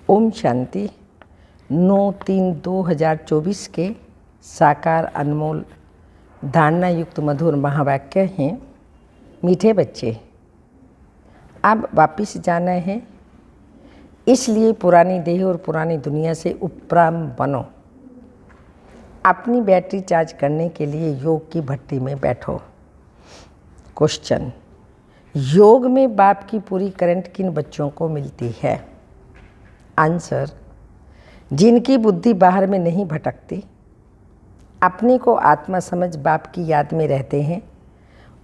ओम शांति। 9/3/2024 के साकार अनमोल धारणा युक्त मधुर महावाक्य हैं। मीठे बच्चे, अब वापिस जाना है, इसलिए पुरानी देह और पुरानी दुनिया से उपराम बनो। अपनी बैटरी चार्ज करने के लिए योग की भट्टी में बैठो। क्वेश्चन: योग में बाप की पूरी करंट किन बच्चों को मिलती है? आंसर: जिनकी बुद्धि बाहर में नहीं भटकती, अपने को आत्मा समझ बाप की याद में रहते हैं,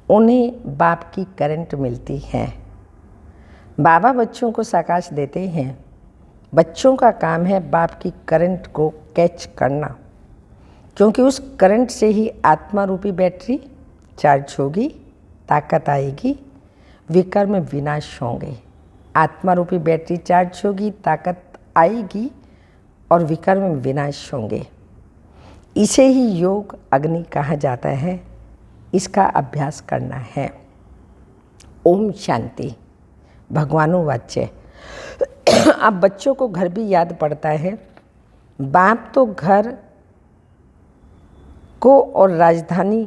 उन्हें बाप की करंट मिलती है। बाबा बच्चों को साकाश देते हैं। बच्चों का काम है बाप की करंट को कैच करना, क्योंकि उस करंट से ही आत्मा रूपी बैटरी चार्ज होगी, ताकत आएगी, विकर्म विनाश होंगे। आत्मा रूपी बैटरी चार्ज होगी, ताकत आएगी और विकर्म विनाश होंगे। इसे ही योग अग्नि कहा जाता है। इसका अभ्यास करना है। ओम शांति। भगवानुवाच्य। अब बच्चों को घर भी याद पड़ता है। बाप तो घर को और राजधानी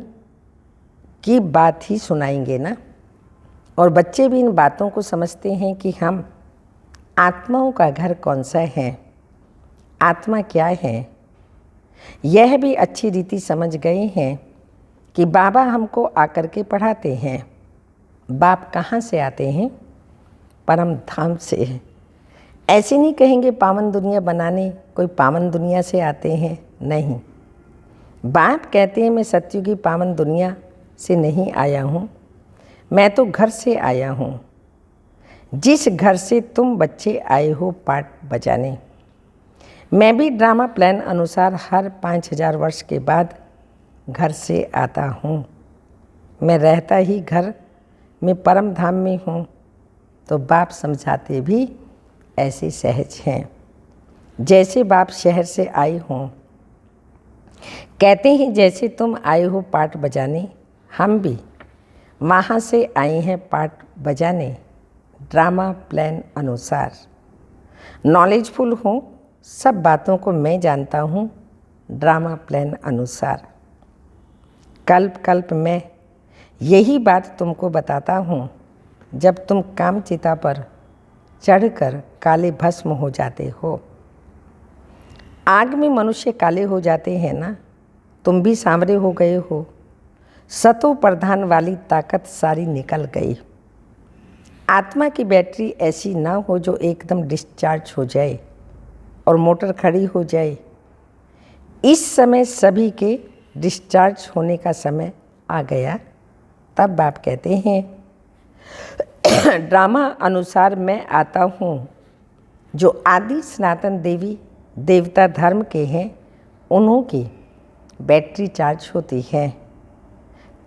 की बात ही सुनाएंगे ना, और बच्चे भी इन बातों को समझते हैं कि हम आत्माओं का घर कौन सा है, आत्मा क्या है। यह भी अच्छी रीति समझ गए हैं कि बाबा हमको आकर के पढ़ाते हैं। बाप कहाँ से आते हैं? परम धाम से। ऐसे नहीं कहेंगे पावन दुनिया बनाने कोई पावन दुनिया से आते हैं, नहीं। बाप कहते हैं मैं सत्युगी पावन दुनिया से नहीं आया हूँ, मैं तो घर से आया हूँ, जिस घर से तुम बच्चे आए हो पाठ बजाने। मैं भी ड्रामा प्लान अनुसार हर 5000 वर्ष के बाद घर से आता हूँ। मैं रहता ही घर में परम धाम में हूँ, तो बाप समझाते भी ऐसे सहज हैं जैसे बाप शहर से आए हों। कहते हैं जैसे तुम आए हो पाठ बजाने, हम भी वहाँ से आए हैं पाठ बजाने, ड्रामा प्लान अनुसार। नॉलेजफुल हूँ, सब बातों को मैं जानता हूँ, ड्रामा प्लान अनुसार। कल्प कल्प मैं यही बात तुमको बताता हूँ। जब तुम कामचिता पर चढ़कर काले भस्म हो जाते हो, आग में मनुष्य काले हो जाते हैं ना, तुम भी सांवरे हो गए हो। सतो प्रधान वाली ताकत सारी निकल गई। आत्मा की बैटरी ऐसी ना हो जो एकदम डिस्चार्ज हो जाए और मोटर खड़ी हो जाए। इस समय सभी के डिस्चार्ज होने का समय आ गया। तब बाप कहते हैं ड्रामा अनुसार मैं आता हूँ। जो आदि सनातन देवी देवता धर्म के हैं, उन्हों की बैटरी चार्ज होती है।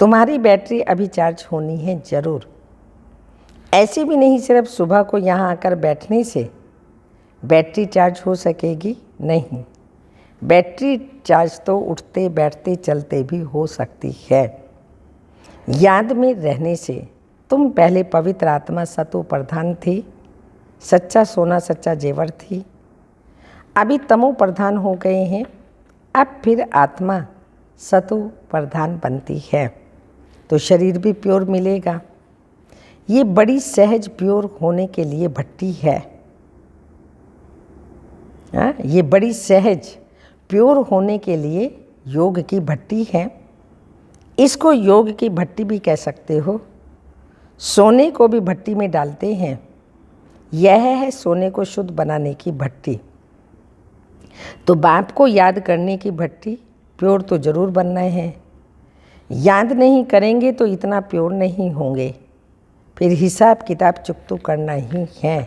तुम्हारी बैटरी अभी चार्ज होनी है ज़रूर। ऐसे भी नहीं सिर्फ सुबह को यहाँ आकर बैठने से बैटरी चार्ज हो सकेगी, नहीं। बैटरी चार्ज तो उठते बैठते चलते भी हो सकती है। याद में रहने से तुम पहले पवित्र आत्मा सतो प्रधान थी, सच्चा सोना सच्चा जेवर थी। अभी तमो प्रधान हो गए हैं, अब फिर आत्मा सतो प्रधान बनती है, तो शरीर भी प्योर मिलेगा। ये बड़ी सहज प्योर होने के लिए भट्टी है। ये बड़ी सहज प्योर होने के लिए योग की भट्टी है। इसको योग की भट्टी भी कह सकते हो। सोने को भी भट्टी में डालते हैं। यह है सोने को शुद्ध बनाने की भट्टी। तो बाप को याद करने की भट्टी, प्योर तो ज़रूर बनना है। याद नहीं करेंगे तो इतना प्योर नहीं होंगे। फिर हिसाब किताब चुकतो करना ही है,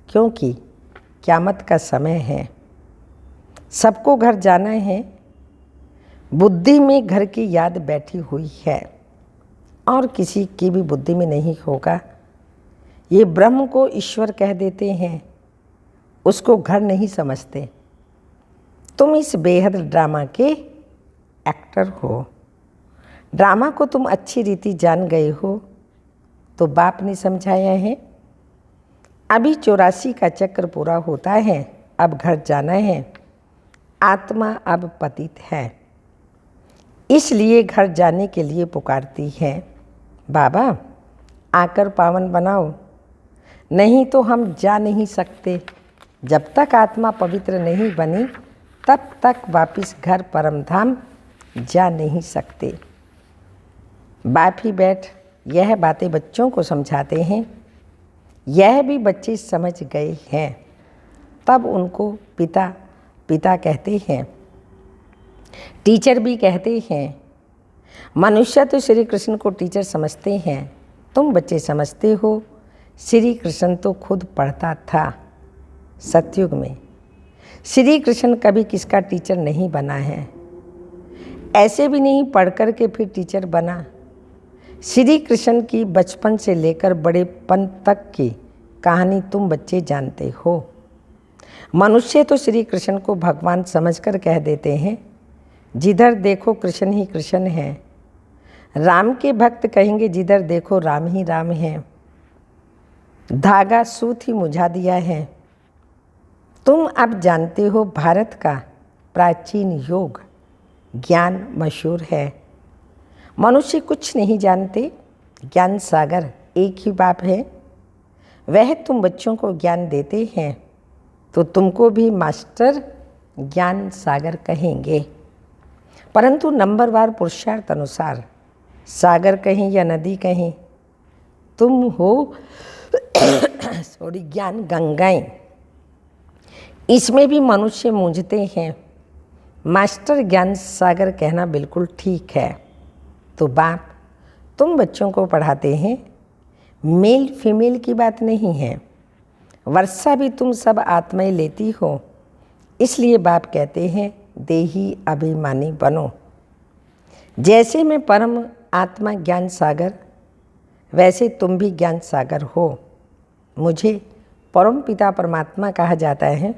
क्योंकि क़यामत का समय है। सबको घर जाना है। बुद्धि में घर की याद बैठी हुई है, और किसी की भी बुद्धि में नहीं होगा। ये ब्रह्म को ईश्वर कह देते हैं, उसको घर नहीं समझते। तुम इस बेहद ड्रामा के एक्टर हो। ड्रामा को तुम अच्छी रीति जान गए हो, तो बाप ने समझाया है। अभी 84 का चक्र पूरा होता है, अब घर जाना है। आत्मा अब पतित है, इसलिए घर जाने के लिए पुकारती है, बाबा आकर पावन बनाओ, नहीं तो हम जा नहीं सकते। जब तक आत्मा पवित्र नहीं बनी तब तक वापिस घर परमधाम जा नहीं सकते। बाप ही बैठ यह बातें बच्चों को समझाते हैं। यह भी बच्चे समझ गए हैं, तब उनको पिता पिता कहते हैं, टीचर भी कहते हैं। मनुष्य तो श्री कृष्ण को टीचर समझते हैं, तुम बच्चे समझते हो श्री कृष्ण तो खुद पढ़ता था। सतयुग में श्री कृष्ण कभी किसका टीचर नहीं बना है, ऐसे भी नहीं पढ़ कर के फिर टीचर बना। श्री कृष्ण की बचपन से लेकर बड़ेपन तक की कहानी तुम बच्चे जानते हो। मनुष्य तो श्री कृष्ण को भगवान समझकर कह देते हैं, जिधर देखो कृष्ण ही कृष्ण है। राम के भक्त कहेंगे जिधर देखो राम ही राम है। धागा सूत ही मुझा दिया है। तुम अब जानते हो भारत का प्राचीन योग ज्ञान मशहूर है। मनुष्य कुछ नहीं जानते, ज्ञान सागर एक ही बाप है। वह तुम बच्चों को ज्ञान देते हैं तो तुमको भी मास्टर ज्ञान सागर कहेंगे, परंतु नंबरवार पुरुषार्थ अनुसार। सागर कहें या नदी कहें, तुम हो सॉरी ज्ञान गंगाएं। इसमें भी मनुष्य मूंझते हैं। मास्टर ज्ञान सागर कहना बिल्कुल ठीक है। तो बाप तुम बच्चों को पढ़ाते हैं, मेल फीमेल की बात नहीं है। वर्षा भी तुम सब आत्माएं लेती हो, इसलिए बाप कहते हैं देही अभिमानी बनो। जैसे मैं परम आत्मा ज्ञान सागर, वैसे तुम भी ज्ञान सागर हो। मुझे परम पिता परमात्मा कहा जाता है।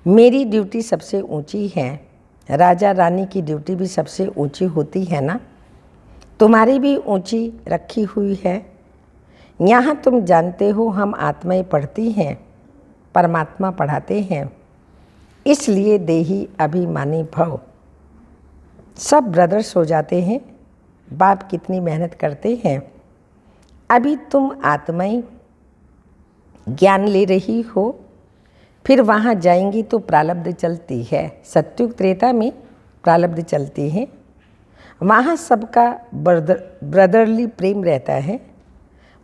मेरी ड्यूटी सबसे ऊंची है। राजा रानी की ड्यूटी भी सबसे ऊंची होती है ना, तुम्हारी भी ऊंची रखी हुई है। यहाँ तुम जानते हो हम आत्माएं पढ़ती हैं, परमात्मा पढ़ाते हैं, इसलिए देही अभिमानी भव। सब ब्रदर्स हो जाते हैं। बाप कितनी मेहनत करते हैं। अभी तुम आत्माएं ज्ञान ले रही हो, फिर वहाँ जाएंगी तो प्रारब्ध चलती है। सत्युग त्रेता में प्रारब्ध चलती है। वहाँ सबका ब्रदरली प्रेम रहता है।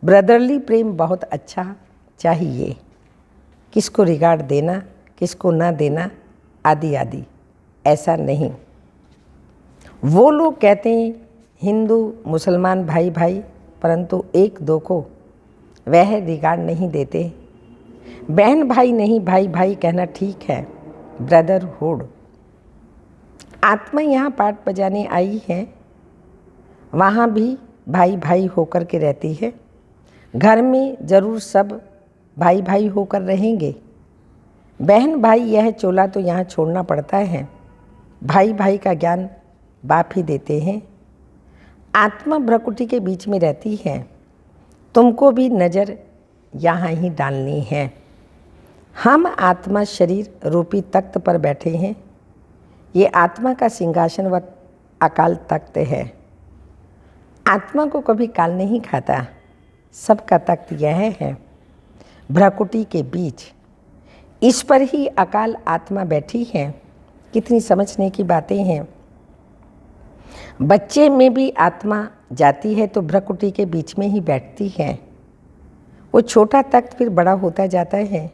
ब्रदरली प्रेम बहुत अच्छा चाहिए। किसको रिगार्ड देना, किसको ना देना, आदि आदि, ऐसा नहीं। वो लोग कहते हैं हिंदू मुसलमान भाई भाई, परंतु एक दो को वह रिगार्ड नहीं देते। बहन भाई नहीं, भाई भाई कहना ठीक है, ब्रदरहुड। आत्मा यहाँ पाठ बजाने आई है, वहाँ भी भाई भाई होकर के रहती है। घर में ज़रूर सब भाई भाई होकर रहेंगे। बहन भाई यह चोला तो यहाँ छोड़ना पड़ता है। भाई भाई का ज्ञान बाप ही देते हैं। आत्मा भ्रकुटी के बीच में रहती है। तुमको भी नज़र यहाँ ही डालनी है। हम आत्मा शरीर रूपी तख्त पर बैठे हैं। ये आत्मा का सिंहासन व अकाल तख्त है। आत्मा को कभी काल नहीं खाता। सबका तख्त यह है, भ्रकुटी के बीच। इस पर ही अकाल आत्मा बैठी है। कितनी समझने की बातें हैं। बच्चे में भी आत्मा जाती है तो भ्रकुटी के बीच में ही बैठती है। वो छोटा तख्त फिर बड़ा होता जाता है।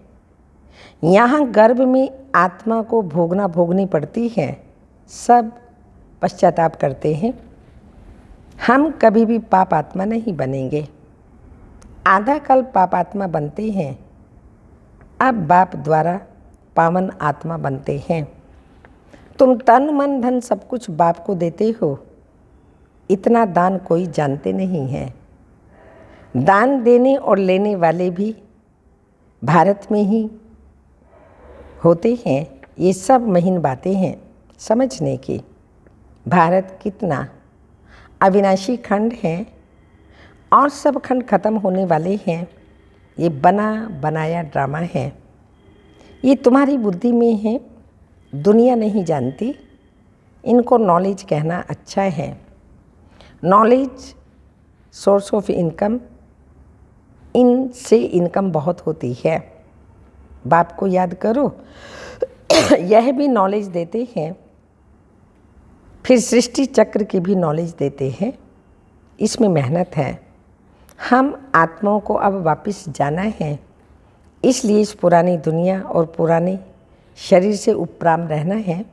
यहाँ गर्भ में आत्मा को भोगनी पड़ती है। सब पश्चाताप करते हैं। हम कभी भी पाप आत्मा नहीं बनेंगे। आधा कल पाप आत्मा बनते हैं, अब बाप द्वारा पावन आत्मा बनते हैं। तुम तन मन धन सब कुछ बाप को देते हो। इतना दान कोई जानते नहीं है। दान देने और लेने वाले भी भारत में ही होते हैं। ये सब महीन बातें हैं समझने की। भारत कितना अविनाशी खंड है और सब खंड खत्म होने वाले हैं। ये बना बनाया ड्रामा है। ये तुम्हारी बुद्धि में है, दुनिया नहीं जानती। इनको नॉलेज कहना अच्छा है। नॉलेज सोर्स ऑफ इनकम, इनसे इनकम बहुत होती है। बाप को याद करो, यह भी नॉलेज देते हैं, फिर सृष्टि चक्र की भी नॉलेज देते हैं। इसमें मेहनत है। हम आत्माओं को अब वापस जाना है, इसलिए इस पुरानी दुनिया और पुराने शरीर से उपराम रहना है।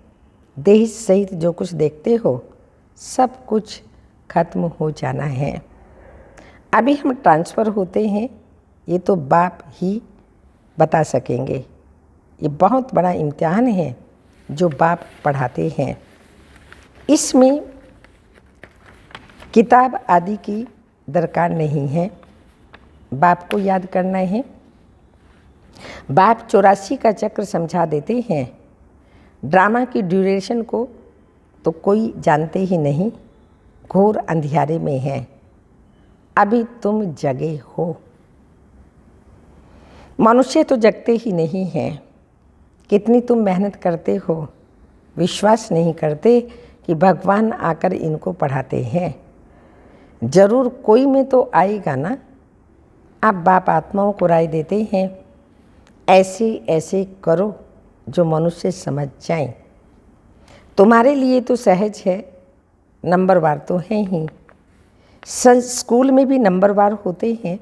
देह सहित जो कुछ देखते हो सब कुछ खत्म हो जाना है। अभी हम ट्रांसफ़र होते हैं, ये तो बाप ही बता सकेंगे। ये बहुत बड़ा इम्तिहान है जो बाप पढ़ाते हैं। इसमें किताब आदि की दरकार नहीं है, बाप को याद करना है। बाप 84 का चक्र समझा देते हैं। ड्रामा की ड्यूरेशन को तो कोई जानते ही नहीं, घोर अंधियारे में है। अभी तुम जगे हो। मनुष्य तो जगते ही नहीं हैं। कितनी तुम मेहनत करते हो, विश्वास नहीं करते कि भगवान आकर इनको पढ़ाते हैं। जरूर कोई में तो आएगा ना। अब बाप आत्माओं को राय देते हैं, ऐसे ऐसे करो जो मनुष्य समझ जाएं। तुम्हारे लिए तो सहज है, नंबरवार तो है ही। स्कूल में भी नंबरवार होते हैं,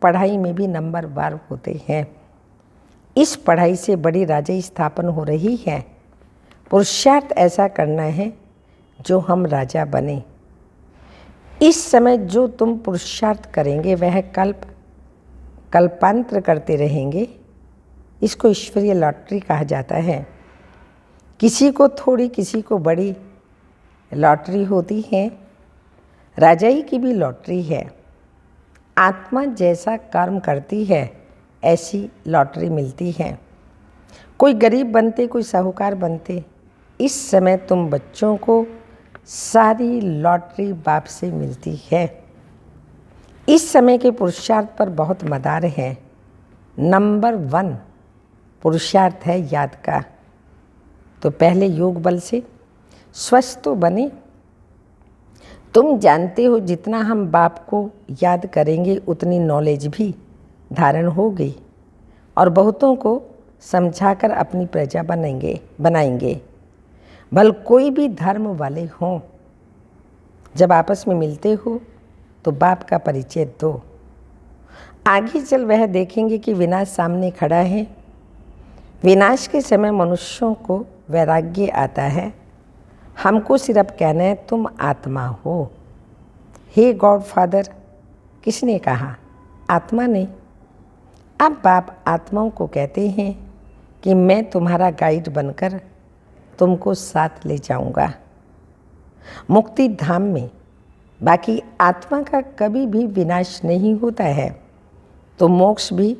पढ़ाई में भी नंबरवार होते हैं। इस पढ़ाई से बड़ी राजा स्थापन हो रही है। पुरुषार्थ ऐसा करना है जो हम राजा बने। इस समय जो तुम पुरुषार्थ करेंगे वह कल्पांतर करते रहेंगे। इसको ईश्वरीय लॉटरी कहा जाता है। किसी को थोड़ी, किसी को बड़ी लॉटरी होती है। राजाई की भी लॉटरी है। आत्मा जैसा कर्म करती है ऐसी लॉटरी मिलती है। कोई गरीब बनते, कोई साहूकार बनते। इस समय तुम बच्चों को सारी लॉटरी बाप से मिलती है। इस समय के पुरुषार्थ पर बहुत मदार है। नंबर 1 पुरुषार्थ है याद का। तो पहले योग बल से स्वस्थ तो बने। तुम जानते हो जितना हम बाप को याद करेंगे उतनी नॉलेज भी धारण होगी और बहुतों को समझाकर अपनी प्रजा बनाएंगे। भल कोई भी धर्म वाले हों, जब आपस में मिलते हो तो बाप का परिचय दो। आगे चल वह देखेंगे कि विनाश सामने खड़ा है। विनाश के समय मनुष्यों को वैराग्य आता है। हमको सिर्फ कहना है तुम आत्मा हो। हे गॉड फादर, किसने कहा? आत्मा ने। अब बाप आत्माओं को कहते हैं कि मैं तुम्हारा गाइड बनकर तुमको साथ ले जाऊंगा मुक्ति धाम में। बाकी आत्मा का कभी भी विनाश नहीं होता है, तो मोक्ष भी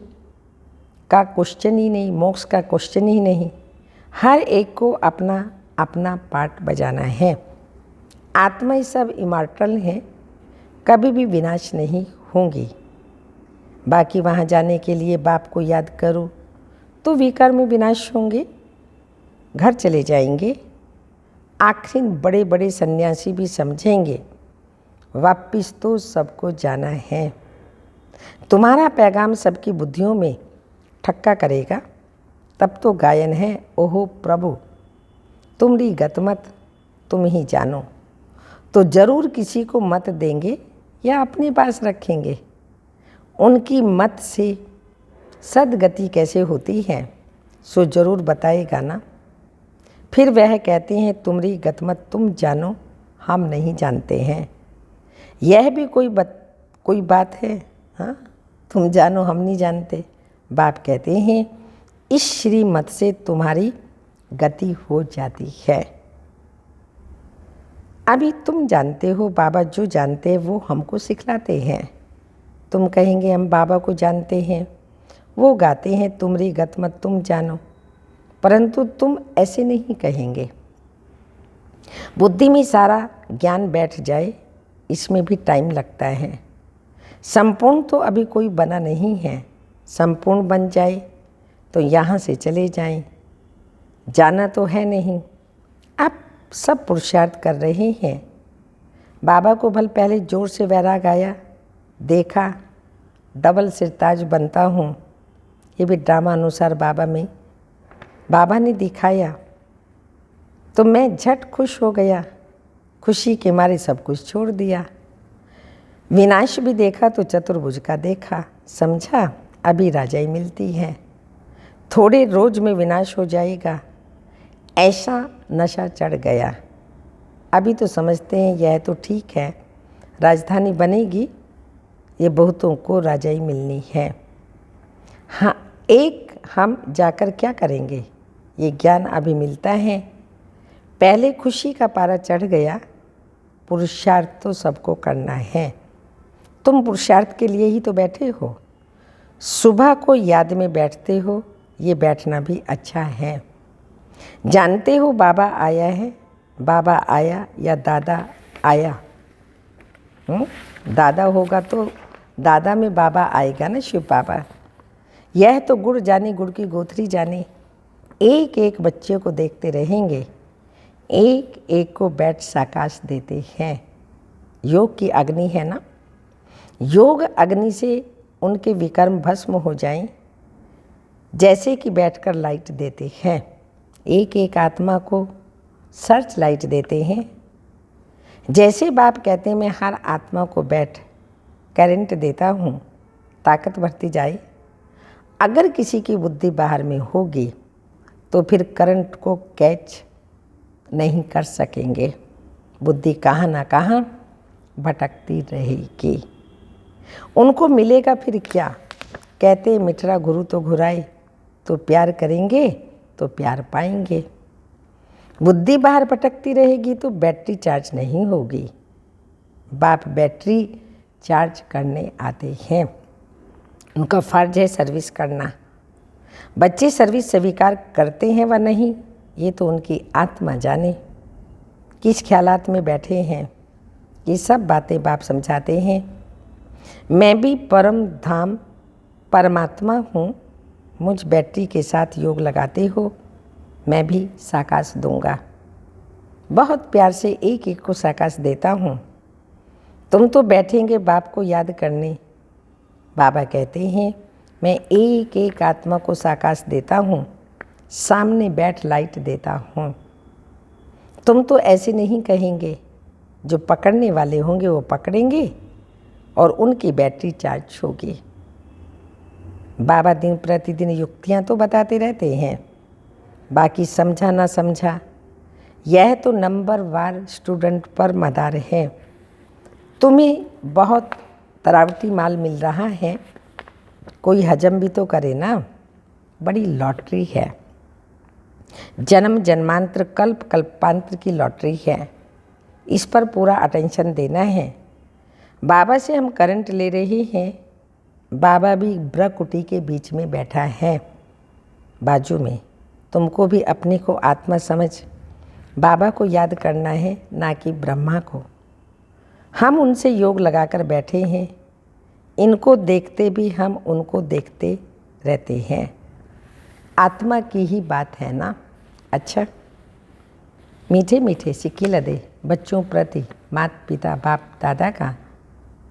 का क्वेश्चन ही नहीं, मोक्ष का क्वेश्चन ही नहीं। हर एक को अपना अपना पार्ट बजाना है। आत्मा सब इमॉर्टल हैं, कभी भी विनाश नहीं होंगी। बाकी वहाँ जाने के लिए बाप को याद करो तो विकर्म विनाश होंगे, घर चले जाएंगे। आखिर बड़े बड़े सन्यासी भी समझेंगे वापिस तो सबको जाना है। तुम्हारा पैगाम सबकी बुद्धियों में ठक्का करेगा। तब तो गायन है, ओहो प्रभु तुम्हारी गतमत तुम ही जानो। तो जरूर किसी को मत देंगे या अपने पास रखेंगे। उनकी मत से सदगति कैसे होती है सो जरूर बताएगा ना। फिर वह कहते हैं तुम्हारी गतमत तुम जानो, हम नहीं जानते हैं। यह भी कोई बात है? हाँ, तुम जानो हम नहीं जानते। बाप कहते हैं इस श्रीमत से तुम्हारी गति हो जाती है। अभी तुम जानते हो, बाबा जो जानते हैं वो हमको सिखलाते हैं। तुम कहेंगे हम बाबा को जानते हैं, वो गाते हैं तुम्हारी गतमत तुम जानो, परंतु तुम ऐसे नहीं कहेंगे। बुद्धि में सारा ज्ञान बैठ जाए, इसमें भी टाइम लगता है। संपूर्ण तो अभी कोई बना नहीं है। संपूर्ण बन जाए तो यहाँ से चले जाएं। जाना तो है नहीं। आप सब पुरुषार्थ कर रहे हैं। बाबा को भल पहले जोर से वैराग आया, देखा डबल सिरताज बनता हूँ। ये भी ड्रामा अनुसार बाबा ने दिखाया तो मैं झट खुश हो गया। खुशी के मारे सब कुछ छोड़ दिया। विनाश भी देखा तो चतुर्भुज का देखा, समझा अभी राजाई मिलती है। थोड़े रोज में विनाश हो जाएगा, ऐसा नशा चढ़ गया। अभी तो समझते हैं यह तो ठीक है, राजधानी बनेगी, ये बहुतों को राजाई मिलनी है। हाँ, एक हम जाकर क्या करेंगे, ये ज्ञान अभी मिलता है। पहले खुशी का पारा चढ़ गया, पुरुषार्थ तो सबको करना है। तुम पुरुषार्थ के लिए ही तो बैठे हो। सुबह को याद में बैठते हो, ये बैठना भी अच्छा है। जानते हो बाबा आया है, बाबा आया या दादा आया। दादा होगा तो दादा में बाबा आएगा ना, शिव बाबा। यह तो गुड़ जाने, गुड़ की गोथरी जाने। एक एक बच्चे को देखते रहेंगे, एक एक को बैठ साकाश देते हैं। योग की अग्नि है ना, योग अग्नि से उनके विकर्म भस्म हो जाएं, जैसे कि बैठकर लाइट देते हैं। एक एक आत्मा को सर्च लाइट देते हैं। जैसे बाप कहते हैं मैं हर आत्मा को बैठ करंट देता हूँ, ताकत बढ़ती जाए। अगर किसी की बुद्धि बाहर में होगी तो फिर करंट को कैच नहीं कर सकेंगे। बुद्धि कहाँ ना कहाँ भटकती रहेगी। उनको मिलेगा फिर क्या। कहते मिठरा गुरु तो घुराए, तो प्यार करेंगे तो प्यार पाएंगे। बुद्धि बाहर भटकती रहेगी तो बैटरी चार्ज नहीं होगी। बाप बैटरी चार्ज करने आते हैं, उनका फर्ज है सर्विस करना। बच्चे सर्विस स्वीकार करते हैं व नहीं, ये तो उनकी आत्मा जाने। किस ख्यालात में बैठे हैं, ये सब बातें बाप समझाते हैं। मैं भी परम धाम परमात्मा हूँ, मुझ बैटरी के साथ योग लगाते हो, मैं भी साकाश दूंगा। बहुत प्यार से एक एक को साकाश देता हूँ। तुम तो बैठेंगे बाप को याद करने। बाबा कहते हैं मैं एक एक आत्मा को साकाश देता हूँ, सामने बैठ लाइट देता हूँ। तुम तो ऐसे नहीं कहेंगे, जो पकड़ने वाले होंगे वो पकड़ेंगे और उनकी बैटरी चार्ज होगी। बाबा दिन प्रतिदिन युक्तियाँ तो बताते रहते हैं, बाकी समझा ना समझा, यह तो नंबर वार स्टूडेंट पर मदार है। तुम्हें बहुत तरावटी माल मिल रहा है, कोई हजम भी तो करे ना। बड़ी लॉटरी है, जन्म जन्मांतर कल्प कल्पांतर की लॉटरी है। इस पर पूरा अटेंशन देना है। बाबा से हम करंट ले रहे हैं। बाबा भी ब्रकुटी के बीच में बैठा है, बाजू में। तुमको भी अपने को आत्मा समझ बाबा को याद करना है, ना कि ब्रह्मा को। हम उनसे योग लगाकर बैठे हैं, इनको देखते भी हम उनको देखते रहते हैं। आत्मा की ही बात है ना। अच्छा, मीठे मीठे सिक्के लदे बच्चों प्रति माता पिता बाप दादा का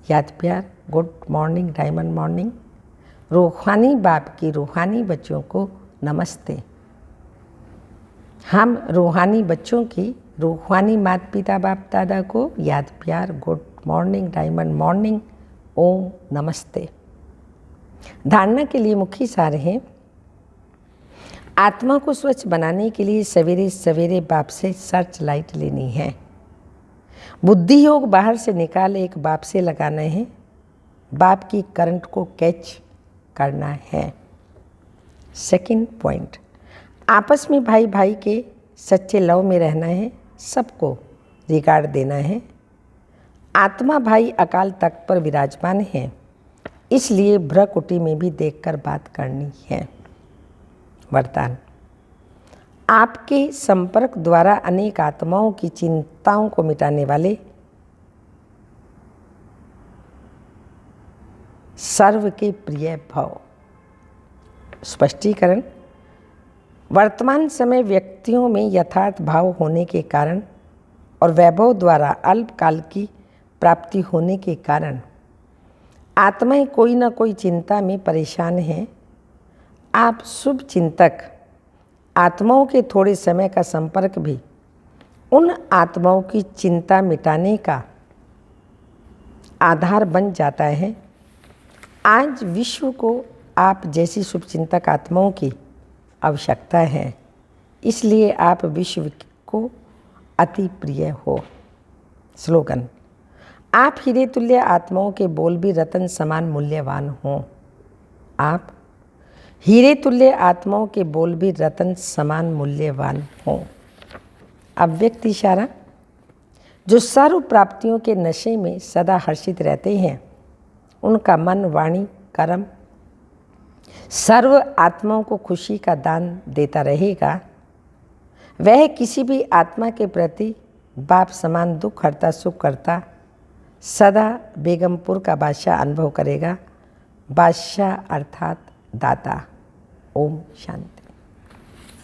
याद प्यार। Good morning, diamond morning. रूहानी बाप की रूहानी बच्चों को नमस्ते। हम रूहानी बच्चों की रूहानी माता पिता बाप दादा को याद प्यार। गुड मॉर्निंग, डायमंड मॉर्निंग, ओम नमस्ते। धारणा के लिए मुख्य सार है, आत्मा को स्वच्छ बनाने के लिए सवेरे सवेरे बाप से सर्च लाइट लेनी है। बुद्धि योग बाहर से निकाल एक बाप से लगाना है, बाप की करंट को कैच करना है। सेकंड पॉइंट, आपस में भाई भाई के सच्चे लव में रहना है, सबको रिगार्ड देना है। आत्मा भाई अकाल तख्त पर विराजमान है, इसलिए भ्रकुटी में भी देखकर बात करनी है। वरदान, आपके संपर्क द्वारा अनेक आत्माओं की चिंताओं को मिटाने वाले सर्व के प्रिय भव। स्पष्टीकरण। वर्तमान समय व्यक्तियों में यथार्थ भाव होने के कारण और वैभव द्वारा अल्पकाल की प्राप्ति होने के कारण आत्माएं कोई न कोई चिंता में परेशान हैं। आप शुभ चिंतक आत्माओं के थोड़े समय का संपर्क भी उन आत्माओं की चिंता मिटाने का आधार बन जाता है। आज विश्व को आप जैसी शुभचिंतक आत्माओं की आवश्यकता है, इसलिए आप विश्व को अति प्रिय हो। स्लोगन। आप हीरे तुल्य आत्माओं के बोल भी रतन समान मूल्यवान हों। आप हीरे तुल्य आत्माओं के बोल भी रतन समान मूल्यवान हों। अव्यक्त इशारा। जो सर्व प्राप्तियों के नशे में सदा हर्षित रहते हैं, उनका मन, वाणी, कर्म सर्व आत्माओं को खुशी का दान देता रहेगा। वह किसी भी आत्मा के प्रति बाप समान दुख हरता, सुख करता, सदा बेगमपुर का बादशाह अनुभव करेगा। बादशाह अर्थात दाता। ओम शांति।